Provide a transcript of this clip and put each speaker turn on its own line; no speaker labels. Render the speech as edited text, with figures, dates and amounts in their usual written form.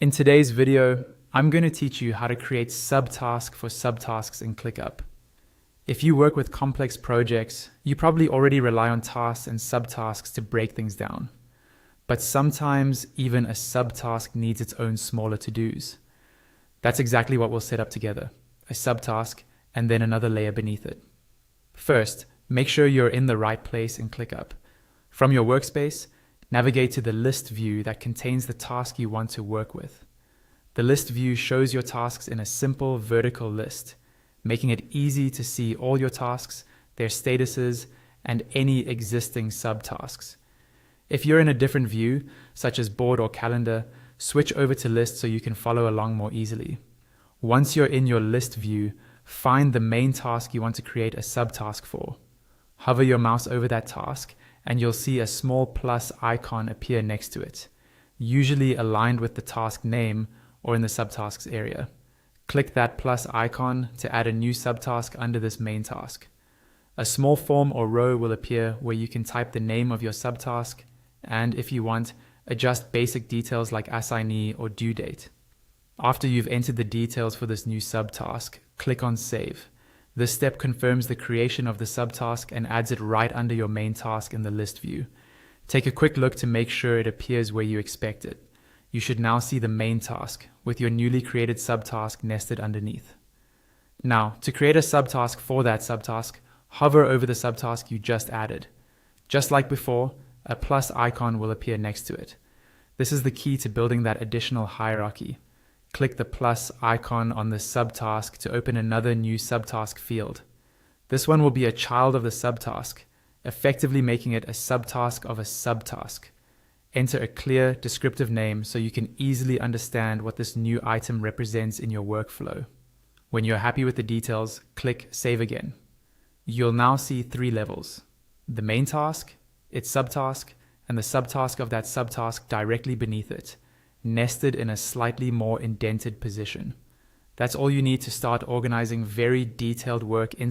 In today's video, I'm going to teach you how to create subtasks for subtasks in ClickUp. If you work with complex projects, you probably already rely on tasks and subtasks to break things down. But sometimes even a subtask needs its own smaller to-dos. That's exactly what we'll set up together, a subtask and then another layer beneath it. First, make sure you're in the right place in ClickUp. From your workspace, navigate to the list view that contains the task you want to work with. The list view shows your tasks in a simple vertical list, making it easy to see all your tasks, their statuses, and any existing subtasks. If you're in a different view, such as board or calendar, switch over to list so you can follow along more easily. Once you're in your list view, find the main task you want to create a subtask for. Hover your mouse over that task, and you'll see a small plus icon appear next to it, usually aligned with the task name or in the subtasks area. Click that plus icon to add a new subtask under this main task. A small form or row will appear where you can type the name of your subtask and, if you want, adjust basic details like assignee or due date. After you've entered the details for this new subtask, click on Save. This step confirms the creation of the subtask and adds it right under your main task in the list view. Take a quick look to make sure it appears where you expect it. You should now see the main task with your newly created subtask nested underneath. Now, to create a subtask for that subtask, hover over the subtask you just added. Just like before, a plus icon will appear next to it. This is the key to building that additional hierarchy. Click the plus icon on the subtask to open another new subtask field. This one will be a child of the subtask, effectively making it a subtask of a subtask. Enter a clear, descriptive name so you can easily understand what this new item represents in your workflow. When you're happy with the details, click Save Again. You'll now see three levels: the main task, its subtask, and the subtask of that subtask directly beneath it, nested in a slightly more indented position. That's all you need to start organizing very detailed work inside